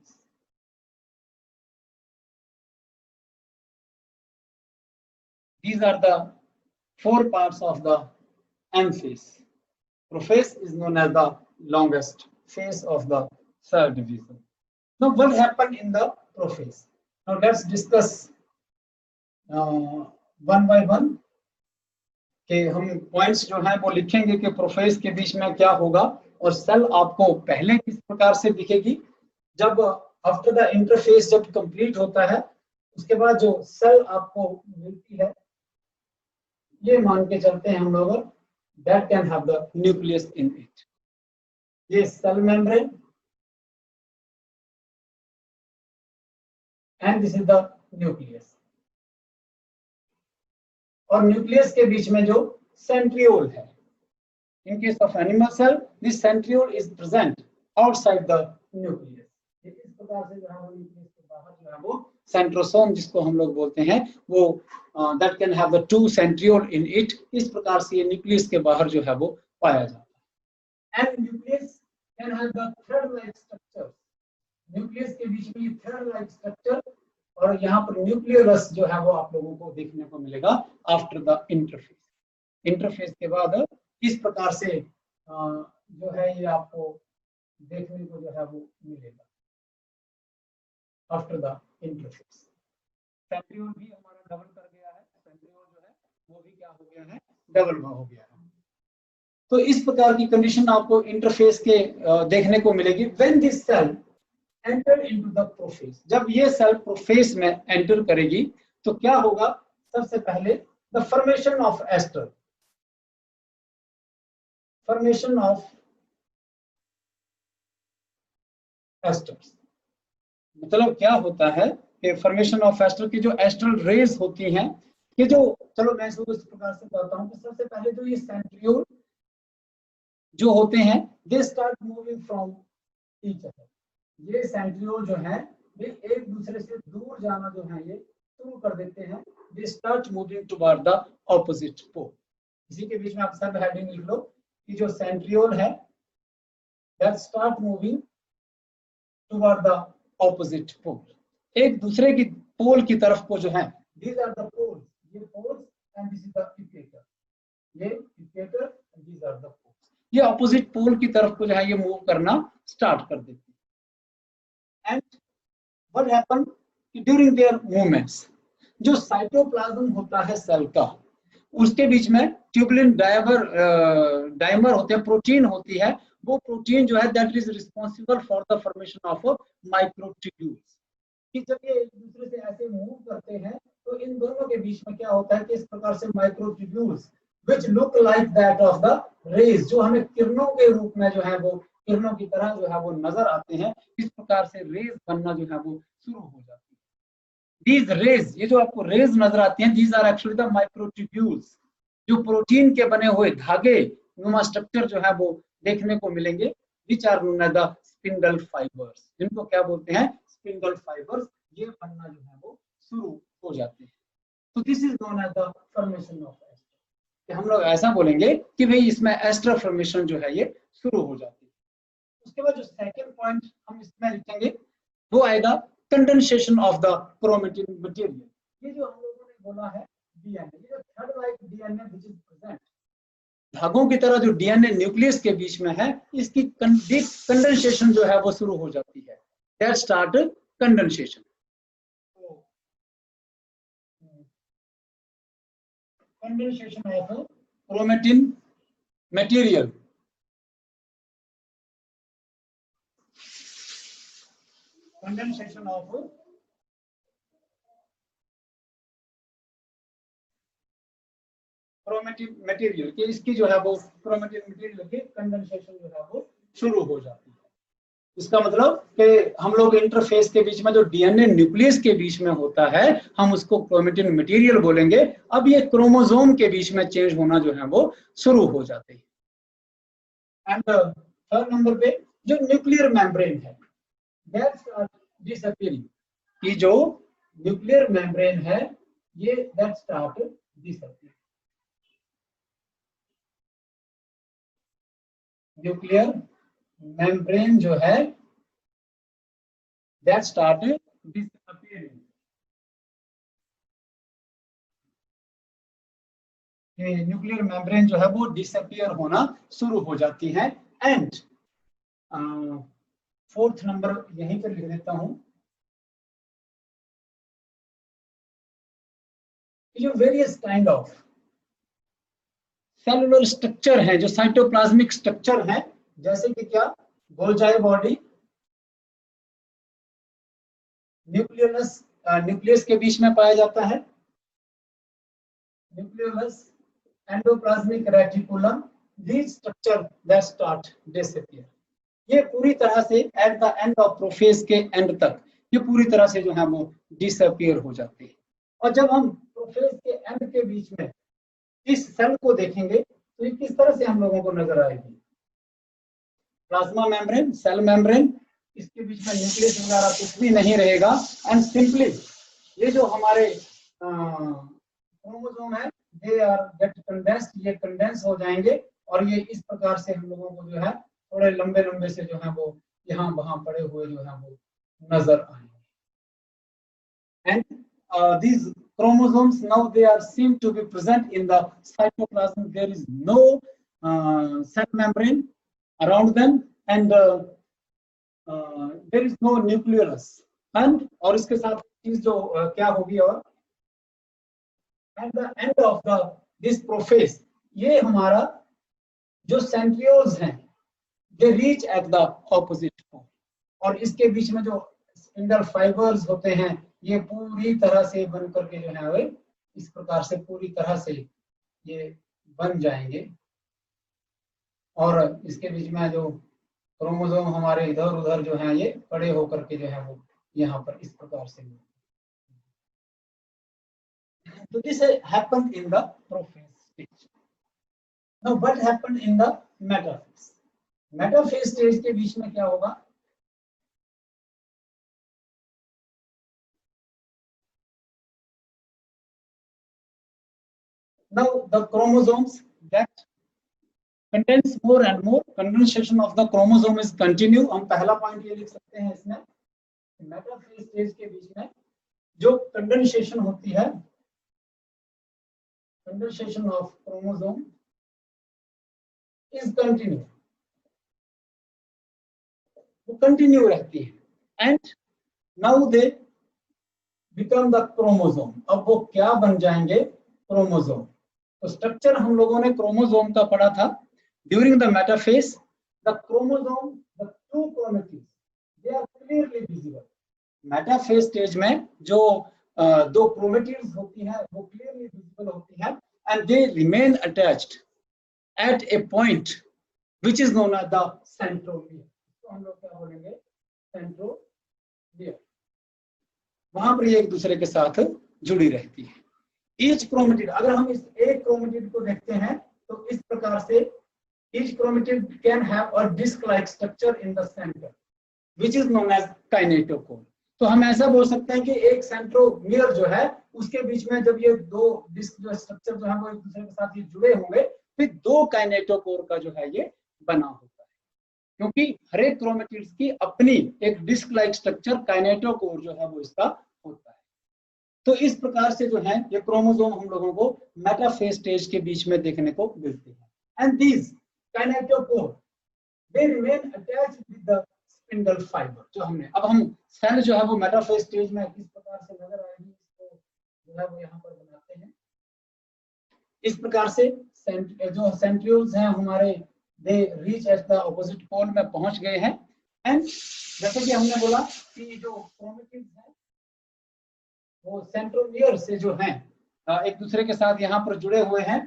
These are the four parts of the M phase. Prophase is known as the longest phase of the cell division. Now, what happened in the prophase? Now, let's discuss one by one. कि हम points जो हैं वो लिखेंगे कि prophase के बीच में क्या होगा, और सेल आपको पहले किस प्रकार से दिखेगी, जब आफ्टर द इंटरफेस जब कंप्लीट होता है उसके बाद जो सेल आपको मिलती है, ये मान के चलते हैं हम लोग, that can have the nucleus in it. ये cell membrane and this is the nucleus. और न्यूक्लियस के बीच में जो सेंट्रियोल है, in case of animal cell this centriole is present outside the nucleus। इस प्रकार से जो है वो न्यूक्लियस के बाहर जो है वो सेंट्रोसोम जिसको हम लोग बोलते हैं वो that can have the 2 centriole in it. इस प्रकार से ये न्यूक्लियस के बाहर जो है वो पाया जाता है। And nucleus can have the thread like structure. Nucleus के बीच में थ्रेड लाइक स्ट्रक्चर, और यहाँ पर न्यूक्लियस जो है वो आप लोगों को देखने को मिलेगा आफ्टर द इंटरफेस। इंटरफेस के बाद इस प्रकार से जो है ये आपको देखने को जो है वो मिलेगा आफ्टर द इंटरफेस। सेंट्रियोल भी हमारा डबल कर गया है, सेंट्रियोल जो है वो भी क्या हो गया है, डबल हो गया है। तो इस प्रकार की कंडीशन आपको इंटरफेस के देखने को मिलेगी। When this cell enter into the prophase, जब ये सेल प्रोफेस में एंटर करेगी तो क्या होगा, सबसे पहले the formation of aster, formation of asters. मतलब क्या होता है कि फॉर्मेशन ऑफ एस्टर की जो एस्ट्रल रेज होती हैं, ये जो, चलो मैं इसको इस प्रकार से बताता हूँ कि सबसे पहले तो ये सेंट्रियोल जो होते हैं they start moving from each other. ये सेंट्रियोल जो है ये एक दूसरे से दूर जाना जो है ये शुरू कर देते हैं। They start moving toward the opposite pole. इसी के बीच में आप सब हेडिंग लिख लो कि जो सेंट्रियोल है that start moving toward the opposite pole, एक दूसरे की पोल की तरफ को जो है, these are the poles, ये poles and this is the equator, ये equator and these are the poles, ये ऑपोजिट पोल की तरफ को जो है ये मूव करना स्टार्ट कर देते हैं। And what happen during their movements, जो साइटोप्लाज्म होता है सेल का, उसके बीच में ट्यूबुलिन डायमर होते हैं, प्रोटीन होती है, वो प्रोटीन जो है that is responsible for the formation of microtubules. कि जब ये एक दूसरे से ऐसे मूव करते हैं तो इन दोनों के बीच में क्या होता है कि इस प्रकार से microtubules which look like that of the rays, जो हमें किरणों के रूप में जो है वो किरणों की तरह जो है वो नजर आते हैं, इस प्रकार से रेज बनना जो है वो शुरू हो जाती है। These rays, ये जो आपको रेज नजर आती हैं, these are actually the microtubules, जो प्रोटीन के बने हुए धागे नुमा स्ट्रक्चर जो है वो देखने को मिलेंगे, which are known as the spindle fibers, जिनको क्या बोलते हैं, स्पिंडल फाइबर्स, ये बनना जो है वो शुरू हो जाते हैं। तो this is known as the formation of aster. हम लोग ऐसा बोलेंगे कि भाई इसमें एस्टर फॉर्मेशन जो है ये शुरू हो जाती है। उसके बाद जो सेकंड पॉइंट हम इसमें लिखेंगे वो आएगा condensation of the chromatin material. ये जो हम लोगों ने बोला है डीएनए, ये जो third like DNA which is present, धागों की तरह जो डीएनए न्यूक्लियस के बीच में है, इसकी कंडेंसेशन जो है वो शुरू हो जाती है। That start condensation. Condensation of chromatin material. Condensation of chromatin material कि इसकी जो है वो क्रोमेटिन मटेरियल की कंडेंसेशन जो है वो शुरू हो जाती है। इसका मतलब कि हम लोग इंटरफेस के बीच में जो डीएनए न्यूक्लियस के बीच में होता है हम उसको क्रोमेटिन मटेरियल बोलेंगे। अब ये क्रोमोसोम के बीच में चेंज होना जो है वो शुरू हो जाते हैं। एंड थर्ड नंबर पे जो न्यूक्लियर मेम्ब्रेन है दैट स्टार्ट डिसअपीयरिंग, कि जो न्यूक्लियर मेम्ब्रेन है ये that start disappearing. Nuclear membrane जो है that start disappearing. Nuclear membrane जो है वो डिसअपीयर होना शुरू हो जाती है। एंड फोर्थ नंबर यहीं पर लिख देता हूं, जो various kind of cellular structure है, जो साइटोप्लाज्मिक स्ट्रक्चर है, जैसे कि क्या, गोल्जाई बॉडी, न्यूक्लियस, न्यूक्लियस के बीच में पाया जाता है, nucleus, endoplasmic reticulum, these structure that start disappear। ये पूरी तरह से at the end of prophase के एंड तक ये पूरी तरह से जो है वो डिसअपीयर हो जाती है। और जब हम प्रोफेज के एंड के बीच में इस सेल को देखेंगे तो ये किस तरह से हम लोगों को नजर आएगी, प्लाज्मा मेम्ब्रेन, सेल मेम्ब्रेन, इसके बीच में न्यूक्लियस वगैरह कुछ भी नहीं रहेगा। एंड सिंपली ये जो हमारे क्रोमोसोम है दे आर गेट कंडेंस्ड, ये कंडेंस हो जाएंगे और ये इस प्रकार से हम लोगों को जो है थोड़े लंबे लंबे से जो है वो यहाँ वहां पड़े हुए जो है वो नजर आएंगे। And these chromosomes now they are seen to be present in the cytoplasm. There is no cell membrane around them and there is no nucleus. And और इसके साथ चीज जो क्या होगी और at the end of the this prophase ये हमारा जो सेंट्रियोल्स हैं they reach at the opposite pole और इसके बीच में जो स्पिंडल फाइबर्स होते हैं ये पूरी तरह से बन करके जो है वे इस प्रकार से पूरी तरह से ये बन जाएंगे और इसके बीच में जो क्रोमोसोम हमारे इधर उधर जो है ये पड़े होकर के जो है वो यहाँ पर इस प्रकार से। So this happened in the prophase stage. Now what happened in the metaphase? Metaphase stage के बीच में क्या होगा? Now the chromosomes that condense more and more, condensation of the chromosome is continue. हम पहला पॉइंट ये लिख सकते हैं इसमें मेटाफेज स्टेज के बीच में जो कंडेंसेशन होती है, condensation of chromosome is continue, वो कंटिन्यू रहती है and now they become the chromosome. अब वो क्या बन जाएंगे? क्रोमोसोम। तो स्ट्रक्चर हम लोगों ने क्रोमोसोम का पढ़ा था। During the metaphase the chromosome the two chromatids they are clearly visible. Metaphase stage में जो दो क्रोमेटिड्स होती हैं वो क्लियरली विजिबल होती हैं and they remain attached at a point which is known as the centromere. तो हम लोग क्या बोलेंगे? सेंट्रोमियर। वहां पर ये एक दूसरे के साथ जुड़ी रहती है। ईच क्रोमेटिड, अगर हम इस एक क्रोमेटिड को देखते हैं तो इस प्रकार से each chromatid can have a disc like structure in the centre which is known as kinetochore. तो हम ऐसा बोल सकते हैं कि एक सेंट्रोमियर जो है उसके बीच में जब ये दो डिस्क जो स्ट्रक्चर जो है वो एक दूसरे के साथ ये जुड़े होंगे फिर दो काइनेटोकोर का जो है ये बना होता है, क्योंकि हर एक क्रोमेटिड्स की अपनी एक डिस्क लाइक स्ट्रक्चर काइनेटोकोर जो है वो इसका होता है। तो इस प्रकार से जो है ये क्रोमोसोम हम लोगों को मेटाफेज स्टेज के बीच में देखने को मिलते हैं। And these kinetochore they remain attached with the spindle fibre. जो हमने अब हम सेल जो है वो मेटाफेज स्टेज में किस प्रकार से नजर आएगी इसको जो है वो यहाँ पर बनाते हैं। इस प्रकार से जो सेंट्रियोल्स हैं हमारे they reach at the opposite pole में पहुंच गए हैं एंड जैसे कि हमने बोला कि जो क्रोमेटिड्स हैं वो सेंट्रोमियर से जो हैं एक दूसरे के साथ यहाँ पर जुड़े हुए हैं।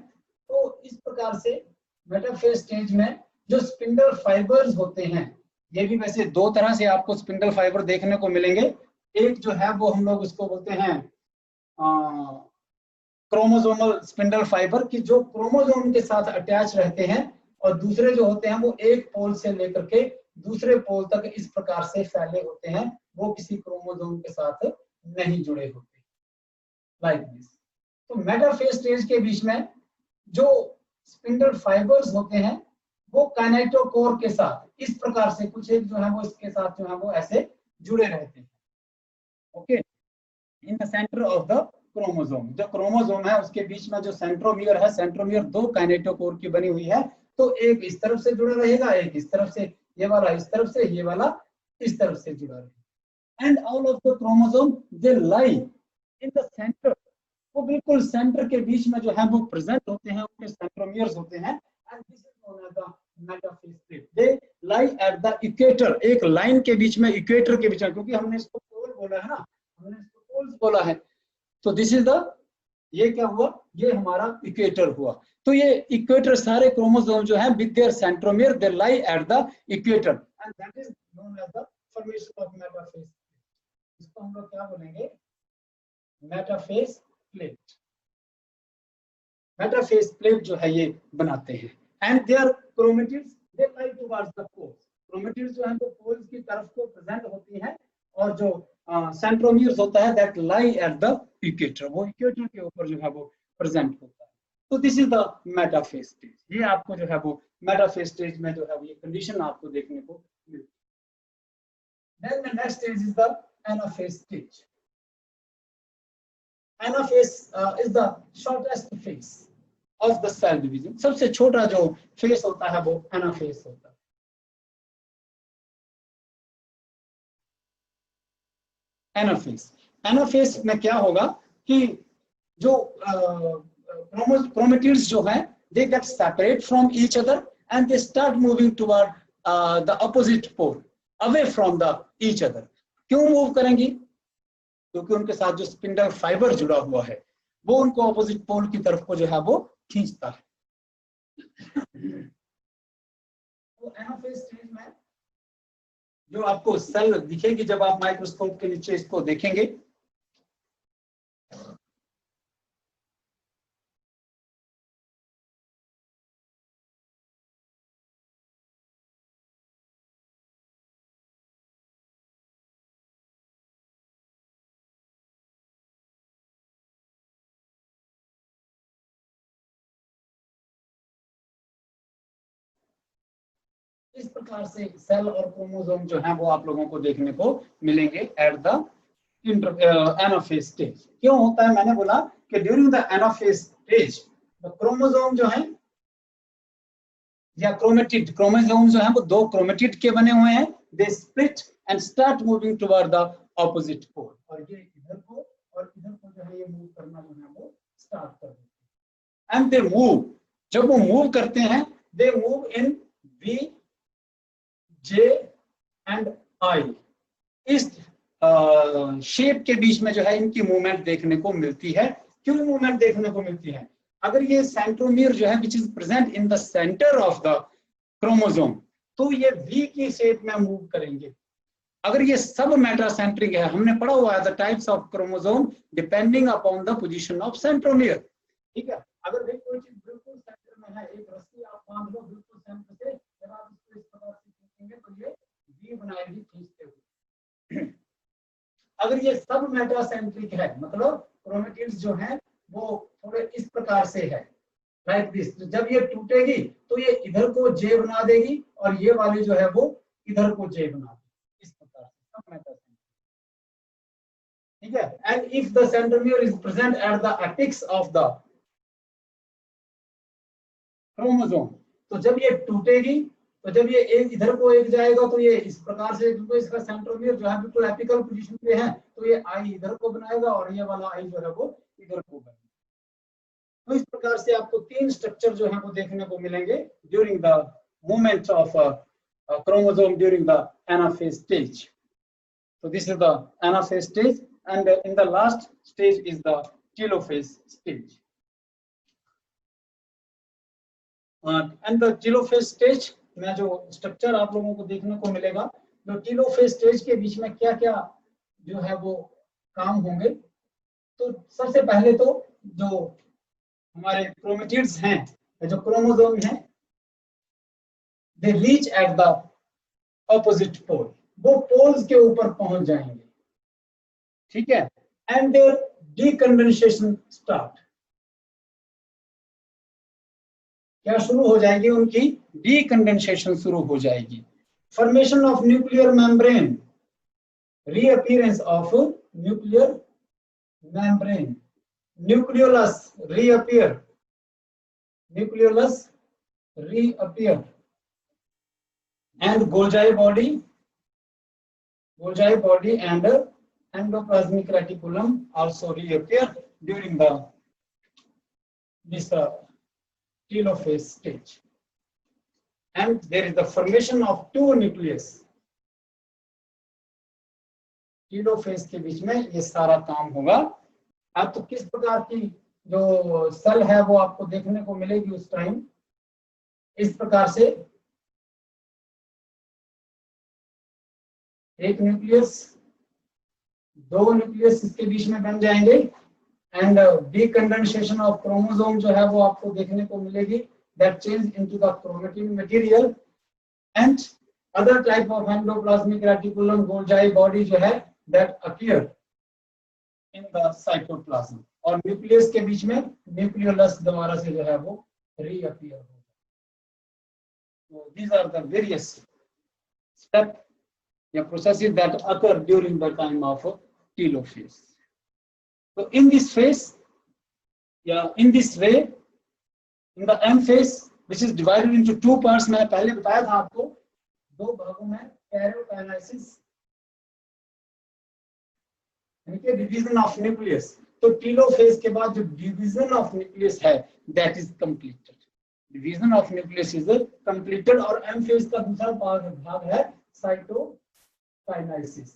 तो इस प्रकार से मेटाफेज स्टेज में जो स्पिंडल फाइबर्स होते हैं, ये भी वैसे दो तरह से आपको स्पिंडल फाइबर देखने को मिलेंगे। एक जो है वो हम लोग उसको बोलते हैं क्रोमोसोमल स्पिंडल फाइबर की जो क्रोमोसोम के साथ अटैच रहते हैं, और दूसरे जो होते हैं वो एक पोल से लेकर के दूसरे पोल तक इस प्रकार से फैले होते हैं, वो किसी क्रोमोसोम के साथ नहीं जुड़े होते लाइक दिस। तो मेटाफेज स्टेज के बीच में जो स्पिंडल फाइबर्स होते हैं वो काइनेटोकोर के साथ इस प्रकार से कुछ एक जो है वो इसके साथ जो है वो ऐसे जुड़े रहते हैं। Okay, in the centre of the chromosome, जो क्रोमोसोम है उसके बीच में जो सेंट्रोमियर है, सेंट्रोमियर दो काइनेटोकोर की बनी हुई है। तो एक इस तरफ से जुड़ा रहेगा, एक इस तरफ से, ये वाला इस तरफ से, ये वाला इस तरफ से जुड़ा रहेगा। And all of the chromosome they lie in the centre, वो बिल्कुल सेंटर के बीच में जो है वो प्रेजेंट होते हैं, उनके सेंट्रोमियर्स होते हैं। And this is known as the metaphase stage. They lie at the equator, एक लाइन के बीच में, इक्वेटर के बीच में, क्योंकि हमने इसको पोल बोला है ना, हमने इसको पोल्स बोला है। तो दिस इज द, ये क्या हुआ, ये हमारा इक्वेटर हुआ। तो ये इक्वेटर सारे क्रोमोसोम जो है with their centromere they lie at the equator and that is known as the formation of metaphase. इसको हम लोग क्या बोलेंगे? Metaphase plate. मेटाफेज प्लेट जो है ये बनाते हैं। And their chromatids they lie towards the poles. Chromatids जो है वो पोल्स की तरफ को प्रेजेंट होती हैं, और जो सेंट्रोमियर्स होता है that lie at the equator, वो इक्वेटर के ऊपर जो है वो प्रेजेंट होता है। तो this is the metaphase stage. ये आपको जो है वो मेटाफेज स्टेज में जो है वो ये कंडीशन आपको देखने को मिलती है। Then the next stage is the anaphase stage. Anaphase is the shortest phase of the cell division. सबसे छोटा जो फेज होता है वो एनाफेज होता है। एनाफेज में क्या होगा कि जो क्रोमेटिड्स जो है they get separate from each other and they start moving toward the opposite pole away from the each other। क्यों मूव करेंगी? क्योंकि उनके साथ जो स्पिंडल फाइबर जुड़ा हुआ है वो उनको ऑपोजिट पोल की तरफ को जो है वो खींचता है। तो एनाफेज स्टेज में जो आपको सेल दिखेगी जब आप माइक्रोस्कोप के नीचे इसको देखेंगे, इस प्रकार से सेल और क्रोमोसोम जो है वो आप लोगों को देखने को मिलेंगे एट द एनाफेज स्टेज। क्यों होता है? मैंने बोला कि during the anaphase stage the chromosome जो है या क्रोमेटिड, क्रोमोसोम जो है वो दो क्रोमेटिड के बने हुए हैं। They split and start moving toward the opposite pole, और ये इधर को और इधर को जो है ये मूव करना जो है वो स्टार्ट कर देते हैं। एंड दे मूव, जब वो मूव करते हैं they move in V J and I. इस शेप के बीच में जो है इनकी मूवमेंट देखने को मिलती है। क्यों मूवमेंट देखने को मिलती है? अगर ये सेंट्रोमियर जो है which is present in the centre of the chromosome, तो ये वी की शेप में मूव करेंगे। अगर ये सब मेटासेंट्रिक है, हमने पढ़ा हुआ है the types of chromosome depending upon the position of centromere. ठीक है, अगर भाई कोई चीज बिल्कुल सेंटर में है, एक रस्सी आप बांध लो बिल्कुल सेंटर से, जब आप इसको इस प्रकार से खींचेंगे तो ये वी बनाएगी खींचते हुए। अगर ये सब मेटासेंट्रिक है, मतलब क्रोमेटिड्स जो हैं वो थोड़े इस प्रकार से है, लाइक दिस, तो जब ये टूटेगी तो ये इधर को जे बना देगी और ये वाली जो है वो इधर को जे बना देगी, इस प्रकार से सब मेटासेंट्रिक। ठीक है, and if the centromere is present at the apex of the chromosome, तो जब ये टूटेगी तो जब ये एक इधर को एक जाएगा तो ये इस प्रकार से, क्योंकि इसका सेंट्रोमियर जो है बिल्कुल एपिकल पोजीशन पे है, तो ये आई इधर को बनाएगा और ये वाला आई जो है वो इधर को बनाएगा। तो इस प्रकार से आपको तीन स्ट्रक्चर जो है वो देखने को मिलेंगे during the movement of chromosome during the anaphase stage. So this is the anaphase stage, and in the last stage is the telophase stage. And the telophase stage में जो स्ट्रक्चर आप लोगों को देखने को मिलेगा, जो टीलोफेज स्टेज के बीच में क्या क्या जो है वो काम होंगे। तो सबसे पहले तो जो हमारे क्रोमेटिड्स हैं, जो क्रोमोसोम हैं, they reach at the opposite pole, वो पोल्स के ऊपर पहुंच जाएंगे। ठीक है, एंड देयर डीकंडेंसेशन स्टार्ट, क्या शुरू हो जाएगी? उनकी डीकंडेंसेशन शुरू हो जाएगी। Formation of nuclear membrane, reappearance of nuclear membrane, nucleolus reappear, nucleolus reappear, and Golgi body and endoplasmic reticulum also reappear during this telophase stage, and there is the formation of two nucleus। telophase के बीच में ये सारा काम होगा। अब तो किस प्रकार की जो सेल है वो आपको देखने को मिलेगी उस टाइम, इस प्रकार से एक न्यूक्लियस, दो न्यूक्लियस इसके बीच में बन जाएंगे, एंड डीकंडेंसेशन ऑफ क्रोमोसोम जो है वो आपको देखने को मिलेगी, that change into the chromatin material, and other type of endoplasmic reticulum Golgi body जो है that appear in the cytoplasm, और न्यूक्लियस के बीच में न्यूक्लियोलस दोबारा से जो है वो रीअपियर होगा. So these are the various steps या processes that occur during the time of telophase. So in this phase, in this way, in the M phase, which is divided into two parts, मैं पहले बताया था आपको दो भागों में, karyokinesis यानी डिवीजन ऑफ न्यूक्लियस. तो टीलोफेज के बाद जो डिवीजन ऑफ न्यूक्लियस है that is completed. Division of nucleus is completed. और M phase का दूसरा भाग है साइटोकाइनेसिस.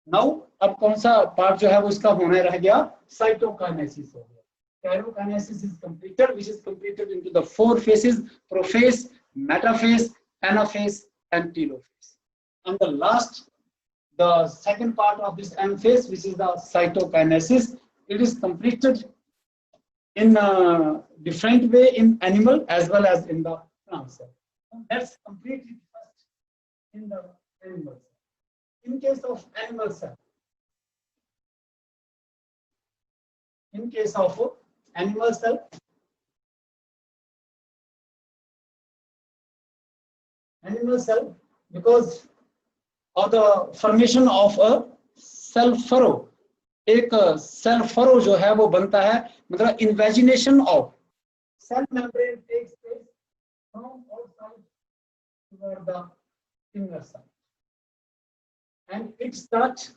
नाउ अब कौन सा पार्ट जो है वो इसका होने रह गया, साइटोकाइनेसिस हो गया. Karyokinasis is completed, which is completed into the four phases: prophase, metaphase, anaphase, and telophase. And the last, the second part of this M phase, which is the cytokinesis, it is completed in a different way in animal as well as in the plant cell. Let's complete it first in the animal cell. In case of animal cell, because of the formation of a cell furrow, एक cell furrow जो है वो बनता है, मतलब invagination of cell membrane takes place from outside toward the inner side, and it starts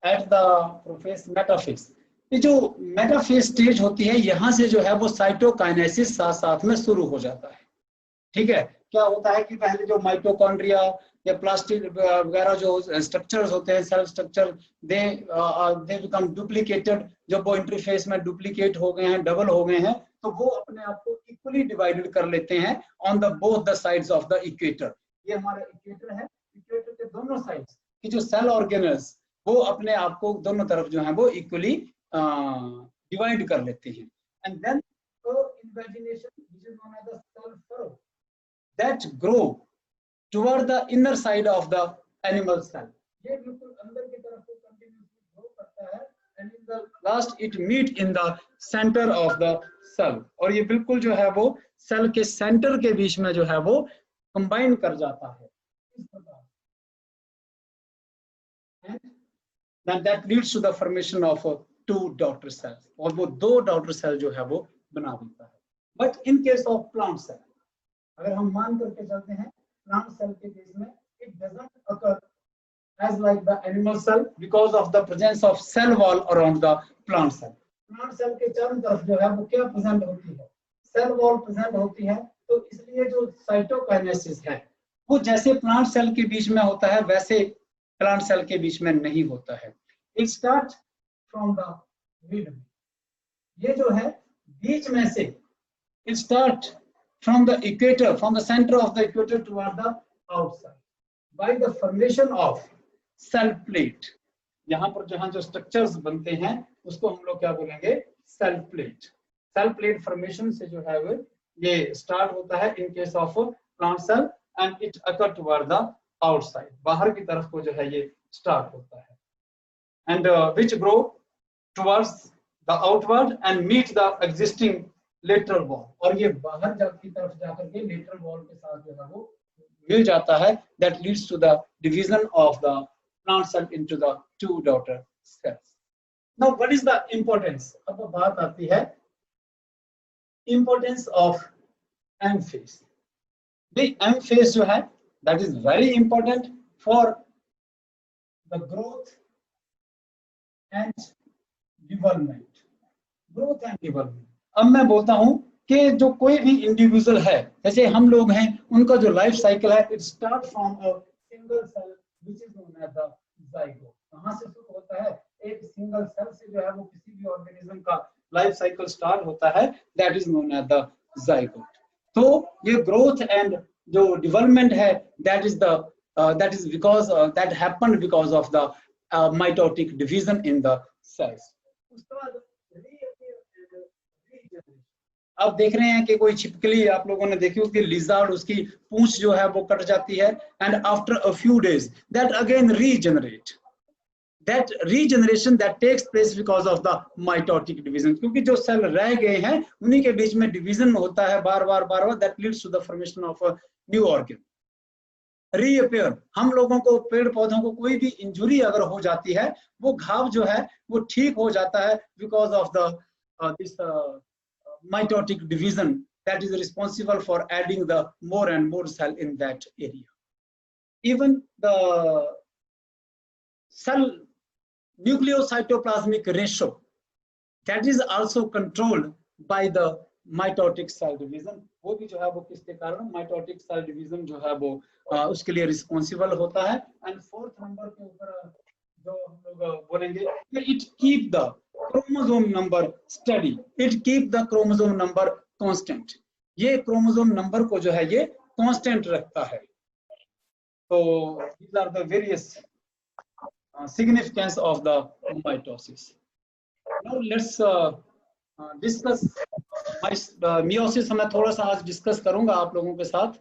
at the prophase metaphase. ये जो metaphase stage होती है, यहाँ से जो है वो साइटोकाइनेसिस साथ साथ में शुरू हो जाता है. ठीक है, क्या होता है कि पहले जो माइटोकॉन्ड्रिया या प्लास्टिक वगैरह जो स्ट्रक्चर्स होते हैं, cell structure, they become duplicated. जब वो इंटरफेस में डुप्लीकेट हो गए हैं, डबल हो गए हैं, तो वो अपने आप को इक्वली डिवाइडेड कर लेते हैं on the both the sides of the equator. ये हमारा इक्वेटर है, इक्वेटर के दोनों साइड्स की जो सेल ऑर्गेनल्स वो अपने आप को दोनों तरफ जो है वो इक्वली डिवाइड कर लेते हैं. And then invagination, which is known as the cell furrow, that grow toward the inner side of the animal cell. ये बिल्कुल अंदर की तरफ को कंटिन्यूअसली ग्रो करता है, and in the last it meet in the centre of the cell. और ये बिल्कुल जो है वो सेल के सेंटर के बीच में जो है वो कंबाइन कर जाता है इस प्रकार. And that leads to the formation of two daughter cells, और वो दो daughter cell जो है वो बना देता है. But in case of plant cell, अगर हम मान करके चलते हैं plant cell के केस में, it doesn't occur as like the animal cell because of the presence of cell wall around the plant cell. Plant cell के चारों तरफ जो है वो क्या प्रेजेंट होती है, cell wall प्रेजेंट होती है. तो इसलिए जो साइटोकाइनेसिस है वो जैसे प्लांट सेल के बीच में होता है वैसे प्लांट सेल के बीच में नहीं होता है. It starts from the middle. ये जो है बीच में से, it starts from the equator, from the center of the equator toward the outside by the formation of cell plate. यहाँ पर जहाँ जो स्ट्रक्चर्स बनते हैं उसको हम लोग क्या बोलेंगे, cell plate. Cell plate formation से जो है वो ये स्टार्ट होता है in case of plant cell, and it occur toward the outside. बाहर की तरफ को जो है ये स्टार्ट होता है, and which grow towards the outward and meet the existing lateral wall. और ये बाहर की तरफ जाकर के lateral wall के साथ जो है वो मिल जाता है. that leads to the division of the plant cell into the two daughter cells. Now what is the importance? अब बात आती है importance of M phase. The M phase जो है that is very important for the growth and development. Growth and development. अब मैं बोलता हूं कि जो कोई भी इंडिविजुअल है, जैसे हम लोग हैं, उनका जो लाइफ साइकिल है, it start from a single cell which is known as the zygote. कहां से शुरू होता है, एक सिंगल सेल से जो है वो किसी भी ऑर्गेनिज्म का लाइफ साइकिल स्टार्ट होता है, that is known as the zygote. तो ये ग्रोथ एंड जो डेवलपमेंट है, that is because that happened because of the mitotic division in the cells. उसके बाद अब देख रहे हैं कि कोई छिपकली आप लोगों ने देखी होगी, लिजार्ड, उसकी पूंछ जो है वो कट जाती है, and after a few days that again regenerate. that regeneration that takes place because of the mitotic division, क्योंकि जो सेल रह गए हैं उन्हीं के बीच में डिवीजन होता है बार बार that leads to the formation of a new organ. Reappear, हम लोगों को पेड़ पौधों को कोई भी इंजुरी अगर हो जाती है वो घाव जो है वो ठीक हो जाता है because of the this mitotic division that is responsible for adding the more and more cell in that area. Even the cell nucleocytoplasmic ratio that is also controlled by the mitotic cell division. वो भी जो है वो किसके कारण mitotic cell division जो है वो उसके लिए रिस्पॉन्सिबल होता है. एंड फोर्थ नंबर के ऊपर जो हम लोग बोलेंगे it keep the chromosome number steady, it keep the chromosome number constant. ये क्रोमोसोम नंबर को जो है ये कांस्टेंट रखता है. तो these are the various significance of the mitosis. Now let's discuss meiosis. मैं थोड़ा सा आज डिस्कस करूंगा आप लोगों के साथ